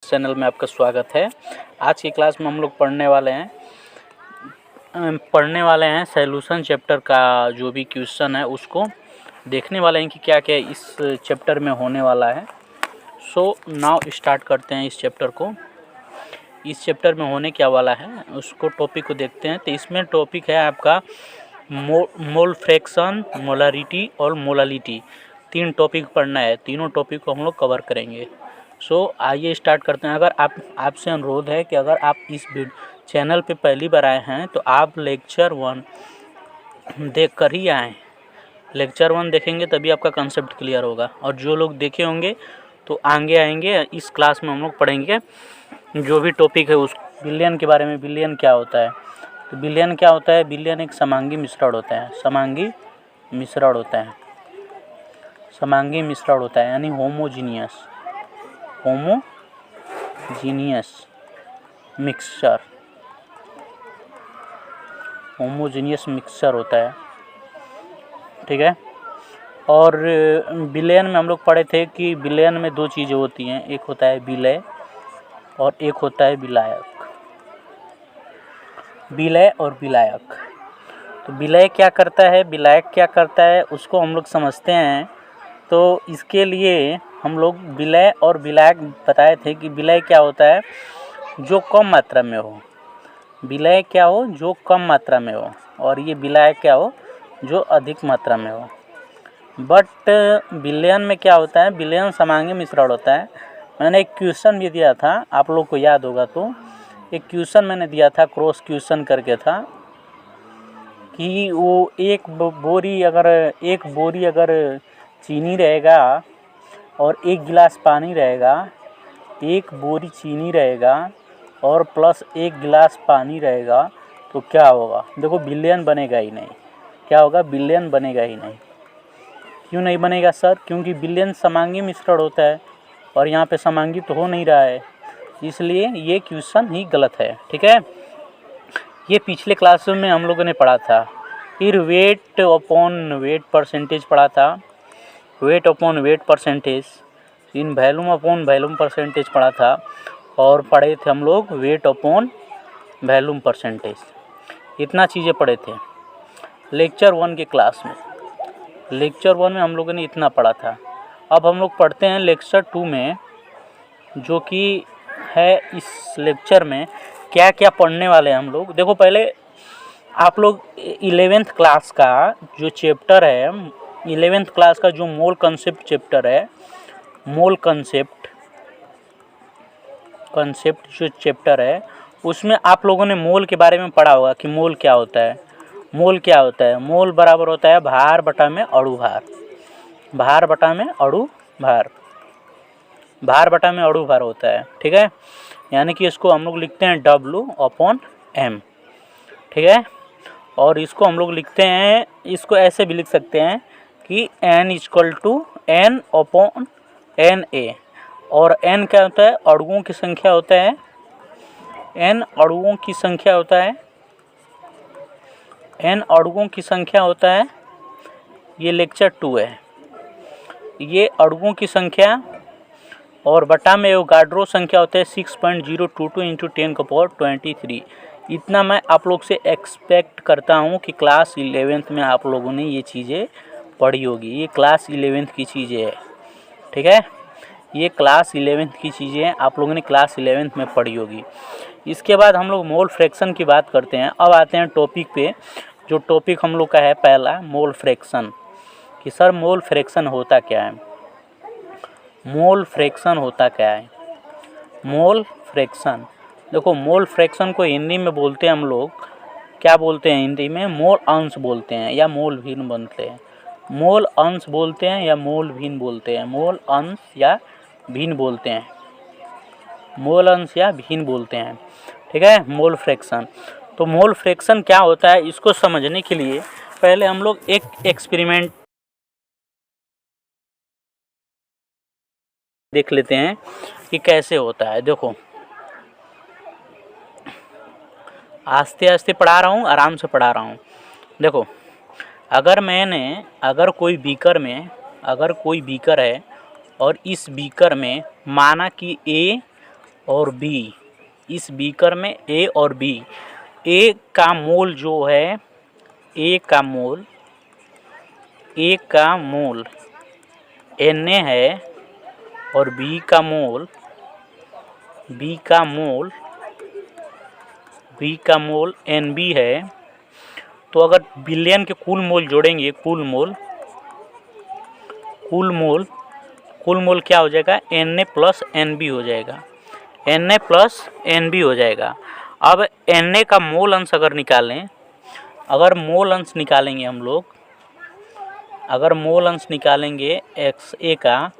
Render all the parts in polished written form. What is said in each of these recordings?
Channel में आपका स्वागत है। आज की क्लास में हम लोग पढ़ने वाले हैं सॉल्यूशन चैप्टर का जो भी क्वेश्चन है उसको देखने वाले हैं कि क्या क्या इस चैप्टर में होने वाला है। सो नाउ स्टार्ट करते हैं इस चैप्टर को। इस चैप्टर में होने क्या वाला है उसको टॉपिक को देखते हैं। तो इसमें टॉपिक है आपका मोल फ्रैक्शन, मोलारिटी और मोलालिटी। 3 टॉपिक पढ़ना है। तीनों टॉपिक को हम लोग कवर करेंगे। सो आइए स्टार्ट करते हैं। अगर आपसे अनुरोध है कि अगर आप इस चैनल पे पहली बार आए हैं तो आप लेक्चर 1 देख कर ही आएँ। लेक्चर 1 देखेंगे तभी आपका कंसेप्ट क्लियर होगा, और जो लोग देखे होंगे तो आगे आएंगे। इस क्लास में हम लोग पढ़ेंगे जो भी टॉपिक है उस बिलियन के बारे में। बिलियन क्या होता है? तो बिलियन क्या होता है? बिलियन एक समांगी मिश्रण होता है। समांगी मिश्रण होता है यानी होमोजीनियस मिक्सचर होता है। ठीक है। और बिलियन में हम लोग पढ़े थे कि बिलियन में 2 चीज़ें होती हैं, एक होता है विलय और एक होता है विलायक। विलय और विलायक। तो विलय क्या करता है, विलायक क्या करता है, उसको हम लोग समझते हैं। तो इसके लिए हम लोग विलय और विलायक बताए थे कि विलय क्या होता है, जो कम मात्रा में हो। विलय क्या हो, जो कम मात्रा में हो, और ये विलायक क्या हो, जो अधिक मात्रा में हो। बट विलयन में क्या होता है, विलयन समांगी मिश्रण होता है। मैंने एक क्वेश्चन भी दिया था, आप लोग को याद होगा तो एक क्वेश्चन मैंने दिया था, क्रॉस क्वेश्चन करके था, कि वो एक बोरी अगर चीनी रहेगा और 1 गिलास पानी रहेगा, 1 बोरी चीनी रहेगा और प्लस 1 गिलास पानी रहेगा, तो क्या होगा? देखो बिलियन बनेगा ही नहीं। क्या होगा? बिलियन बनेगा ही नहीं। क्यों नहीं बनेगा सर? क्योंकि बिलियन समांगी मिश्रण होता है और यहाँ पे समांगी तो हो नहीं रहा है, इसलिए ये क्वेश्चन ही गलत है। ठीक है। ये पिछले क्लास में हम लोगों ने पढ़ा था। फिर वेट अपॉन वेट परसेंटेज पढ़ा था, वेट अपॉन वेट परसेंटेज। इन वैल्यूम अपॉन वैल्यूम परसेंटेज पढ़ा था, और पढ़े थे हम लोग वेट अपॉन वैल्यूम परसेंटेज। इतना चीज़ें पढ़े थे लेक्चर 1 के क्लास में। लेक्चर 1 में हम लोगों ने इतना पढ़ा था। अब हम लोग पढ़ते हैं लेक्चर 2 में, जो कि है इस लेक्चर में क्या क्या पढ़ने वाले हैं हम लोग। देखो पहले आप लोग 11th क्लास का जो चैप्टर है, 11th क्लास का जो मोल कंसेप्ट चैप्टर है, मोल कंसेप्ट जो चैप्टर है, उसमें आप लोगों ने मोल के बारे में पढ़ा होगा कि मोल क्या होता है। मोल क्या होता है? मोल बराबर होता है भार बटा में अणु भार। भार बटा में अणु भार। भार बटा में अणु भार होता है। ठीक है। यानी कि इसको हम लोग लिखते हैं W/M। ठीक है। और इसको हम लोग लिखते हैं, इसको ऐसे भी लिख सकते हैं कि N = N/NA। और N क्या होता है? अणुओं की संख्या होता है। N अणुओं की संख्या होता है। N अणुओं की संख्या होता है। ये लेक्चर 2 है। ये अणुओं की संख्या और बटा में एवोगाड्रो संख्या होता है 6.022 × 10⁻23। इतना मैं आप लोग से एक्सपेक्ट करता हूँ कि क्लास 11th में आप लोगों ने ये चीज़ें पढ़ी होगी। ये क्लास 11th की चीज़ें हैं। ठीक है। ये क्लास 11th की चीज़ें हैं, आप लोगों ने क्लास 11th में पढ़ी होगी। इसके बाद हम लोग मोल फ्रैक्शन की बात करते हैं। अब आते हैं टॉपिक पे। जो टॉपिक हम लोग का है पहला, मोल फ्रैक्शन। कि सर मोल फ्रैक्शन होता क्या है? मोल फ्रैक्शन होता क्या है? मोल फ्रैक्शन, देखो मोल फ्रैक्शन को हिंदी में बोलते हैं हम लोग, क्या बोलते हैं हिंदी में? मोल अंश बोलते हैं या मोल भिन्न बोलते हैं। मोल अंश बोलते हैं या मोल भिन्न बोलते हैं। मोल अंश या भिन्न बोलते हैं। मोल अंश या भिन्न बोलते हैं। ठीक है। Mole fraction. तो मोल फ्रैक्शन क्या होता है, इसको समझने के लिए पहले हम लोग एक एक्सपेरिमेंट देख लेते हैं कि कैसे होता है। देखो आस्ते आस्ते पढ़ा रहा हूँ, आराम से पढ़ा रहा हूँ। देखो अगर कोई बीकर है और इस बीकर में माना कि A और बी, इस बीकर में ए और बी, ए का मोल जो है, ए का मोल Na है और बी का मोल Nb है। तो अगर बिलियन के कुल मोल जोड़ेंगे, कुल मोल क्या हो जाएगा, Na प्लस Nb हो जाएगा, Na प्लस Nb हो जाएगा। अब Na का मोल अंश अगर निकालें, अगर मोल अंश निकालेंगे हम लोग, अगर मोल अंश निकालेंगे XA का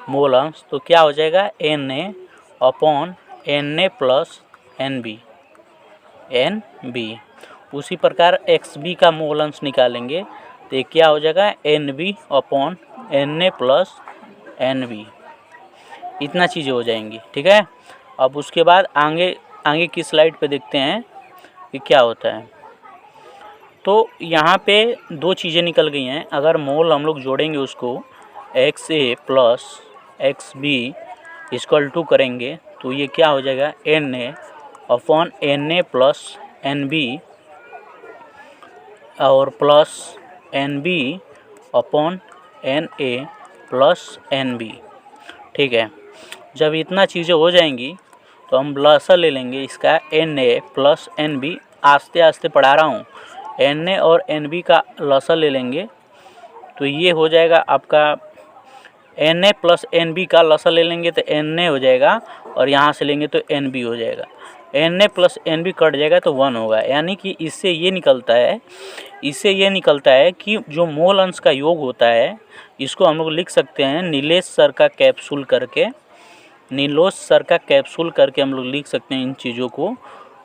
मोल अंश, तो क्या हो जाएगा, Na upon Na plus NB। उसी प्रकार XB का मोल अंश निकालेंगे तो ये क्या हो जाएगा, NB upon Na plus NB। इतना चीज़ें हो जाएंगी, ठीक है। अब उसके बाद आगे की स्लाइड पे देखते हैं कि क्या होता है। तो यहाँ पे दो चीज़ें निकल गई हैं। अगर मोल हम लोग जोड़ेंगे उसको XA plus XB equal to करेंगे तो ये क्या हो जाएगा, Na upon Na plus NB और plus NB upon Na plus NB, ठीक है। जब इतना चीज़ें हो जाएंगी तो हम लसा ले लेंगे इसका Na प्लस NB। आस्ते आस्ते पढ़ा रहा हूँ। Na और NB का लसा ले लेंगे तो ये हो जाएगा आपका, Na प्लस NB का लसा ले लेंगे तो Na हो जाएगा और यहाँ से लेंगे तो NB हो जाएगा। Na प्लस NB कट जाएगा तो 1 होगा। यानी कि इससे ये निकलता है कि जो मोल अंश का योग होता है, इसको हम लोग लिख सकते हैं नीलेश सर का कैप्सूल करके हम लोग लिख सकते हैं इन चीज़ों को,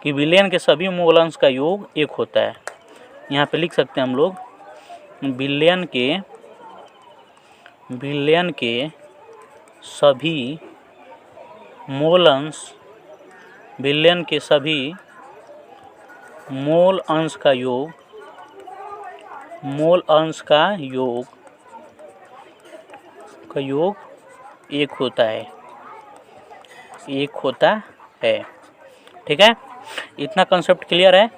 कि विलयन के सभी मोल अंश का योग 1 होता है। यहाँ पे लिख सकते हैं हम लोग विलयन के सभी मोल अंश का योग 1 होता है, ठीक है। इतना कंसेप्ट क्लियर है।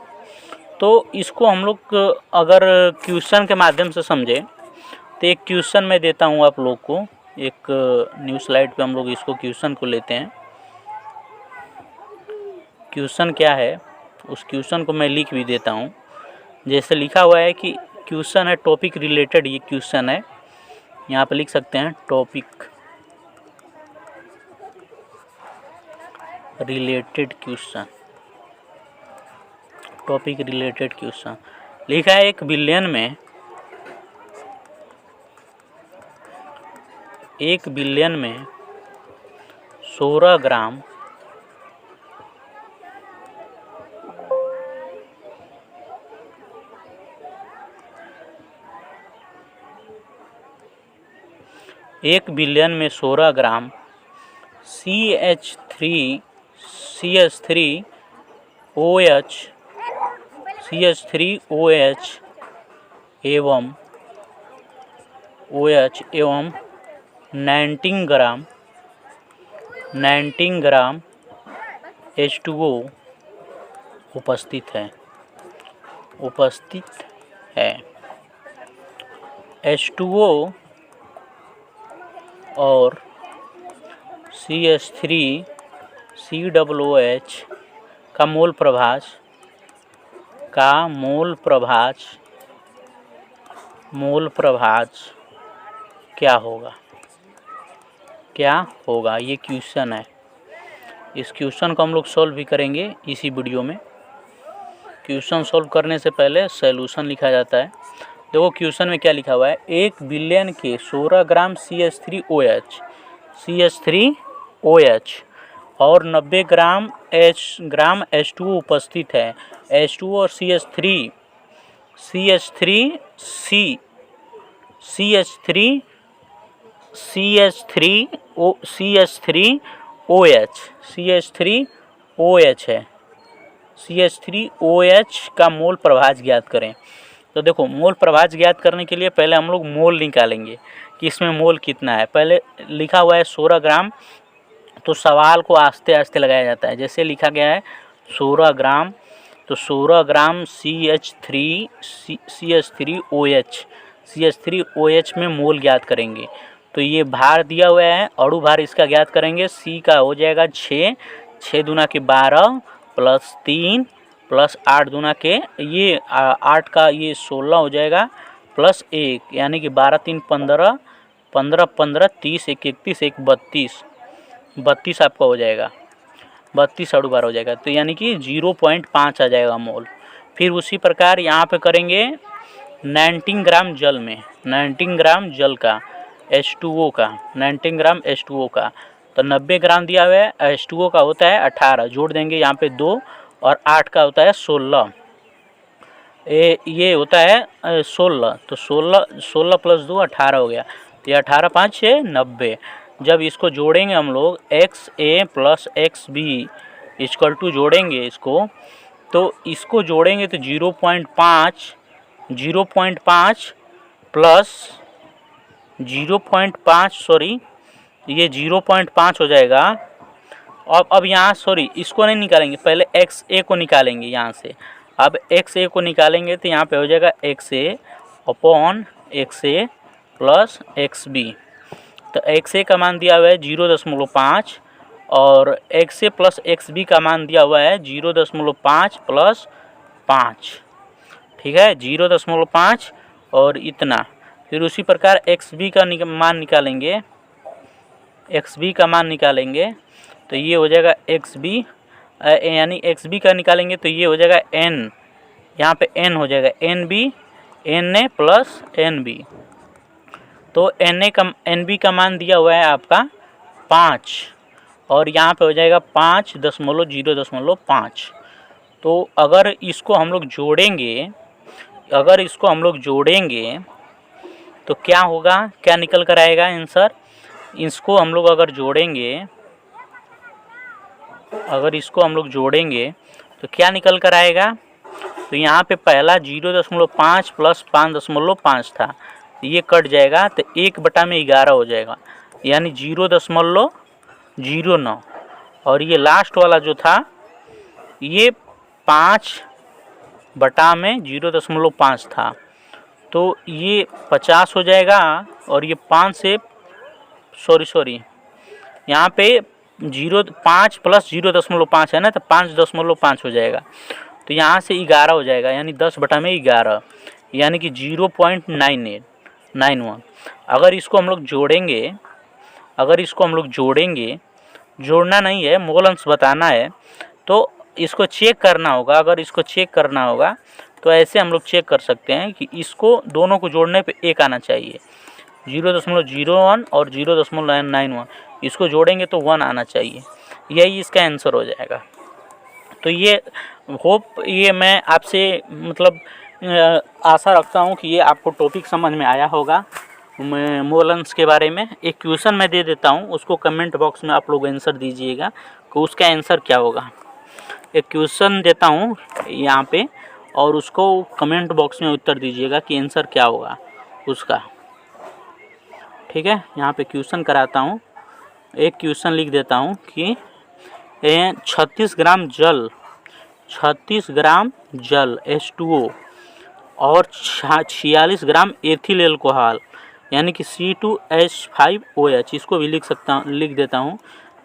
तो इसको हम लोग अगर क्वेश्चन के माध्यम से समझें तो एक क्वेश्चन मैं देता हूँ आप लोग को। एक न्यू स्लाइड पे हम लोग इसको क्वेश्चन को लेते हैं। क्वेश्चन क्या है उस क्वेश्चन को मैं लिख भी देता हूँ। जैसे लिखा हुआ है कि क्वेश्चन है टॉपिक रिलेटेड, ये क्वेश्चन है, यहाँ पे लिख सकते हैं टॉपिक रिलेटेड क्वेश्चन लिखा है। एक बिलियन में 16 ग्राम CH3OH एवं 19 ग्राम H2O उपस्थित है। H2O और CH3COOH का मोल प्रभाज क्या होगा, ये क्वेश्चन है। इस क्वेश्चन को हम लोग सॉल्व भी करेंगे इसी वीडियो में। क्वेश्चन सॉल्व करने से पहले सॉल्यूशन लिखा जाता है। देखो क्वेश्चन में क्या लिखा हुआ है, 1 बिलियन के 16 ग्राम CH3OH और 90 ग्राम H2O उपस्थित है। H2O और CH3OH है। CH3OH का मोल प्रभाज ज्ञात करें। तो देखो मोल प्रभाज ज्ञात करने के लिए पहले हम लोग मोल निकालेंगे कि इसमें मोल कितना है। पहले लिखा हुआ है 16 ग्राम, तो सवाल को आस्ते आस्ते लगाया जाता है। जैसे लिखा गया है 16 ग्राम, तो 16 ग्राम CH3OH में मोल ज्ञात करेंगे। तो ये भार दिया हुआ है, अणु भार इसका ज्ञात करेंगे। C का हो जाएगा 6, 6 दूना के 12 प्लस 3 प्लस 8 दूना के ये 8 का ये 16 हो जाएगा प्लस 1, यानी कि 12 3 15, 15 15 30 1 31 1 32 आपका हो जाएगा, 32 अणु भार हो जाएगा। तो यानी कि 0.5 आ जाएगा मोल। फिर उसी प्रकार यहाँ पे करेंगे 19 ग्राम जल में, 19 ग्राम जल का H2O का, 19 ग्राम H2O का, तो 90 ग्राम दिया हुआ है। H2O का होता है 18, जोड़ देंगे यहाँ पे 2, और 8 का होता है 16, ये होता है 16, तो 16 प्लस 2 18 हो गया। तो ये 18 5 6 90। जब इसको जोड़ेंगे हम लोग XA plus XB equal to जोड़ेंगे इसको, तो इसको जोड़ेंगे तो 0.5 प्लस 0.5 सॉरी ये 0.5 हो जाएगा। अब यहाँ सॉरी इसको नहीं निकालेंगे, पहले XA को निकालेंगे यहाँ से। अब XA को निकालेंगे तो यहाँ पे हो जाएगा XA upon XA plus XB। तो XA का मान दिया हुआ है 0.5 और XA प्लस XB का मान दिया हुआ है 0.5 प्लस 5, ठीक है, 0.5 और इतना। फिर उसी प्रकार XB का मान निकालेंगे, XB का मान निकालेंगे तो ये हो जाएगा XB, यानी XB का निकालेंगे तो ये हो जाएगा N, यहाँ पे N हो जाएगा NB, Na प्लस NB। तो NB का मान दिया हुआ है आपका 5 और यहाँ पे हो जाएगा 5.0.5। तो अगर इसको हम लोग जोड़ेंगे, तो क्या होगा, क्या निकल कर आएगा आंसर। इसको हम लोग अगर जोड़ेंगे तो क्या निकल कर आएगा। तो यहाँ पे पहला 0.5 प्लस 5.5 था, ये कट जाएगा तो 1/11 हो जाएगा, यानी 0.09। और ये लास्ट वाला जो था ये 5/0.5 था, तो ये 50 हो जाएगा। और ये 5 से सॉरी यहाँ पे 5 प्लस 0.5 है ना, तो 5.5 हो जाएगा। तो यहाँ से 11 हो जाएगा, यानी 10/11, यानी कि 0.91। अगर इसको हम लोग जोड़ेंगे, जोड़ना नहीं है, मोल अंश बताना है, तो इसको चेक करना होगा। अगर इसको चेक करना होगा तो ऐसे हम लोग चेक कर सकते हैं कि इसको दोनों को जोड़ने पे 1 आना चाहिए, 0.01 और 0.91, इसको जोड़ेंगे तो 1 आना चाहिए, यही इसका आंसर हो जाएगा। तो ये ये मैं आपसे मतलब आशा रखता हूँ कि ये आपको टॉपिक समझ में आया होगा। मोल अंश के बारे में एक क्वेश्चन मैं दे देता हूँ, उसको कमेंट बॉक्स में आप लोग आंसर दीजिएगा कि उसका आंसर क्या होगा। एक क्वेश्चन देता हूँ यहाँ पे और उसको कमेंट बॉक्स में उत्तर दीजिएगा कि आंसर क्या होगा उसका, ठीक है। यहाँ पे क्वेश्चन कराता हूँ, एक क्वेश्चन लिख देता हूँ कि 36 ग्राम जल H2O और 46 ग्राम एथिल एल्कोहल यानी कि C2H5OH, इसको भी लिख देता हूँ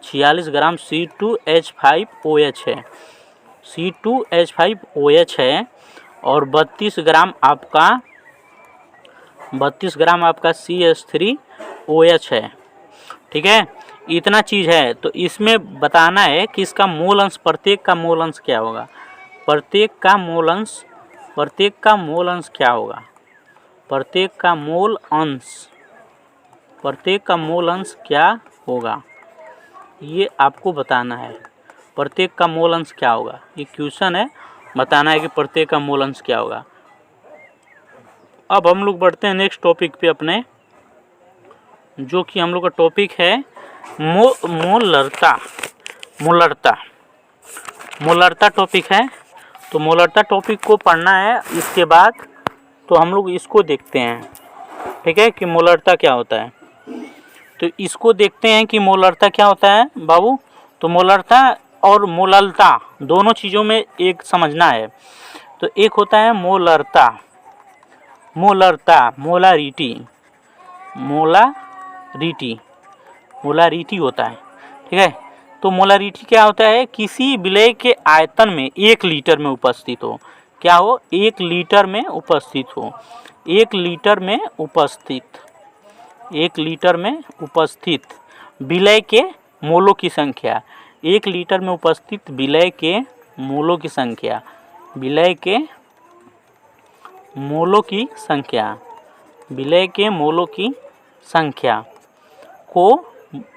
46 ग्राम C2H5OH है, C2H5OH है, और 32 ग्राम आपका CH3OH है, ठीक है। इतना चीज़ है, तो इसमें बताना है कि इसका मोल अंश, प्रत्येक का मोल अंश क्या होगा, प्रत्येक का मोल अंश क्या होगा, ये आपको बताना है। प्रत्येक का मोल अंश क्या होगा, ये क्वेश्चन है, बताना है कि प्रत्येक का मोल अंश क्या होगा। अब हम लोग बढ़ते हैं नेक्स्ट टॉपिक पे अपने, जो कि हम लोग का टॉपिक है मोलरता टॉपिक है। तो मोलरता टॉपिक को पढ़ना है, इसके बाद तो हम लोग इसको देखते हैं, ठीक है, कि मोलरता क्या होता है। तो इसको देखते हैं कि मोलरता क्या होता है बाबू। तो मोलरता और मोललता दोनों चीज़ों में एक समझना है। तो एक होता है मोलरता, मोलारिटी, मोलारिटी होता है, ठीक है। तो मोलारिटी क्या होता है, किसी विलय के आयतन में 1 लीटर में उपस्थित हो, क्या हो, 1 लीटर में उपस्थित हो, 1 लीटर में उपस्थित, 1 लीटर में उपस्थित विलय के मोलों की संख्या, 1 लीटर में उपस्थित विलय के मोलों की संख्या, विलय के मोलों की संख्या, विलय के मोलों की संख्या को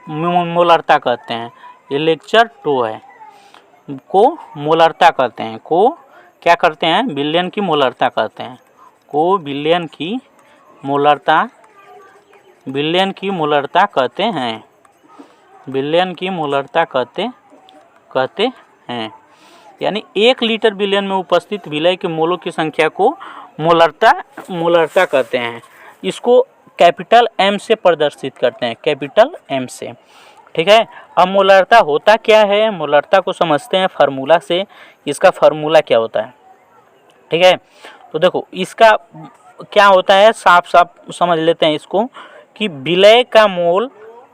मोलरता कहते हैं। ये लेक्चर 2 है। को मोलरता कहते हैं, को क्या करते हैं, बिलियन की मोलरता कहते हैं, को बिलियन की मोलरता, बिलियन की मोलरता कहते हैं, बिलियन की मोलरता कहते हैं। यानी 1 लीटर बिलियन में उपस्थित विलय के मोलों की संख्या को मोलरता कहते हैं। इसको कैपिटल M से प्रदर्शित करते हैं, कैपिटल M से, ठीक है। अब मोलरता होता क्या है, मोलरता को समझते हैं फार्मूला से। इसका फार्मूला क्या होता है, ठीक है। तो देखो इसका क्या होता है, साफ साफ समझ लेते हैं इसको कि विलय का मोल,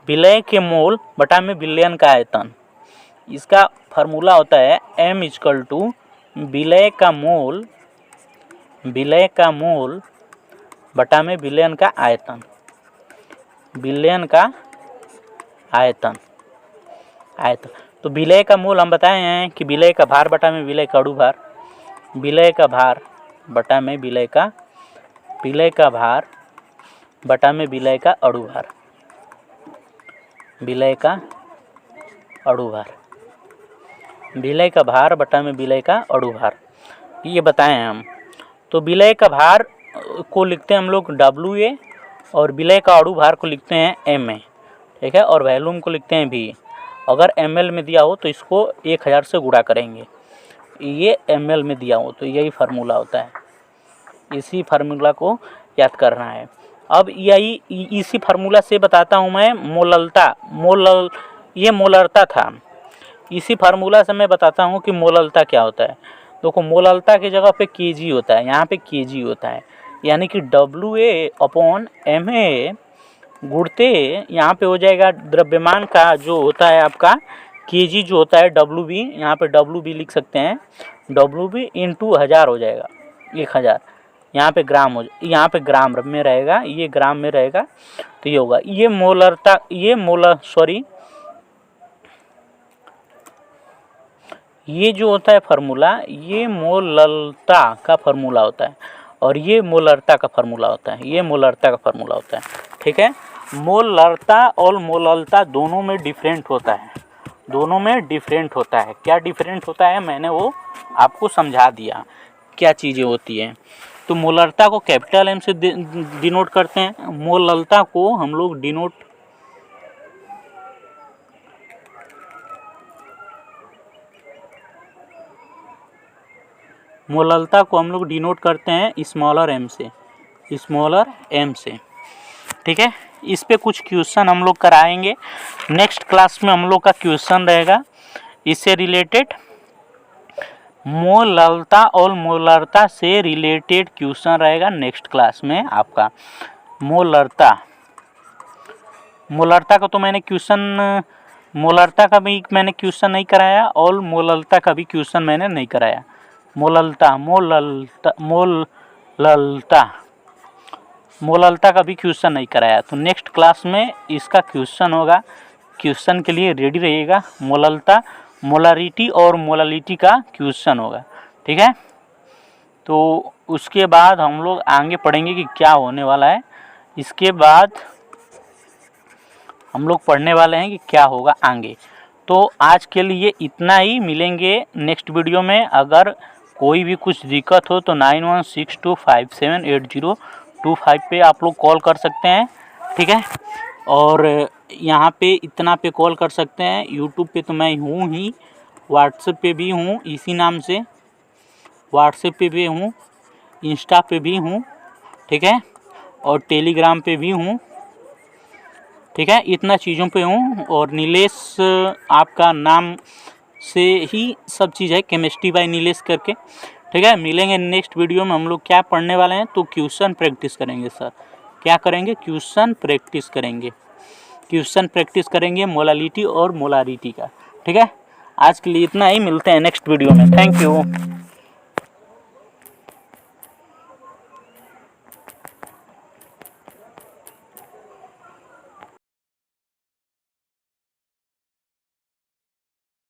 विलय के मोल बटा में बिलियन का आयतन। इसका फार्मूला होता है M = विलय का मोल, विलय का मोल बटा में बिलियन का आयतन, बिलियन का आयतन, आयतन। तो विलय का मोल हम बताए हैं कि विलय का भार बटा में विलय का अणुभार, विलय का भार बटा में विलय का, विलय का भार बटा में विलय का अणुभार, विलय का अणुभार, विलय का भार बटा में विलय का अणुभार, ये बताएं हम। तो विलय का भार को लिखते हैं हम लोग WA और विलय का अणुभार को लिखते हैं MA, ठीक है। और वॉल्यूम को लिखते हैं V। अगर ml में दिया हो तो इसको 1000 से गुणा करेंगे, ये ml में दिया हो तो यही फार्मूला होता है। इसी फार्मूला को याद करना है। अब यही इसी फार्मूला से बताता हूँ मैं मोललता, ये मोलरता था। इसी फार्मूला से मैं बताता हूँ कि मोललता क्या होता है। देखो मोललता की जगह पे kg होता है, यहाँ पे kg होता है, यानी कि WA/MA गुणते यहाँ पे हो जाएगा द्रव्यमान का जो होता है आपका kg जो होता है WB, यहाँ पे WB लिख सकते हैं, WB × 1000 हो जाएगा, 1000। यहाँ पे ग्राम हो, यहाँ पे ग्राम में रहेगा, ये ग्राम में रहेगा, तो ये होगा। ये मोलरता, ये जो होता है फार्मूला, ये मोललता का फार्मूला होता है और ये मोलरता का फार्मूला होता है, ये मोलरता का फार्मूला होता है, ठीक है। मोलरता और मोललता दोनों में डिफरेंट होता है, दोनों में डिफरेंट होता है। क्या डिफरेंट होता है, मैंने वो आपको समझा दिया क्या चीज़ें होती हैं। तो मोलरता को कैपिटल M से डिनोट करते हैं, मोललता को हम लोग डिनोट करते हैं स्मॉलर m से, स्मॉलर m से, ठीक है। इस पे कुछ क्वेश्चन हम लोग कराएंगे नेक्स्ट क्लास में। हम लोग का क्वेश्चन रहेगा इससे रिलेटेड, मोललता और मोलरता से रिलेटेड क्वेश्चन रहेगा नेक्स्ट क्लास में आपका। मोलरता का तो मैंने क्वेश्चन, मोलरता का भी मैंने क्वेश्चन नहीं कराया और मोललता का भी क्वेश्चन मैंने नहीं कराया। मोललता का भी क्वेश्चन नहीं कराया। तो नेक्स्ट क्लास में इसका क्वेश्चन होगा, क्वेश्चन के लिए रेडी रहिएगा। मोललता, मोलारिटी और मोलालिटी का क्वेश्चन होगा, ठीक है। तो उसके बाद हम लोग आगे पढ़ेंगे कि क्या होने वाला है। इसके बाद हम लोग पढ़ने वाले हैं कि क्या होगा आगे। तो आज के लिए इतना ही, मिलेंगे नेक्स्ट वीडियो में। अगर कोई भी कुछ दिक्कत हो तो 9162578025 पे आप लोग कॉल कर सकते हैं, ठीक है। और यहाँ पे इतना पे कॉल कर सकते हैं। यूट्यूब पे तो मैं हूँ ही, व्हाट्सएप पे भी हूँ इसी नाम से, व्हाट्सएप पे भी हूँ, इंस्टा पे भी हूँ, ठीक है, और टेलीग्राम पे भी हूँ, ठीक है, इतना चीज़ों पे हूँ। और नीलेश आपका नाम से ही सब चीज़ है, केमिस्ट्री बाय नीलेश करके। ठीक है, मिलेंगे नेक्स्ट वीडियो में। हम लोग क्या पढ़ने वाले हैं, तो क्वेश्चन प्रैक्टिस करेंगे सर। क्या करेंगे, क्वेश्चन प्रैक्टिस करेंगे। क्वेश्चन प्रैक्टिस करेंगे मोलालिटी और मोलारिटी का। ठीक है, आज के लिए इतना ही, मिलते हैं नेक्स्ट वीडियो में। Thank you.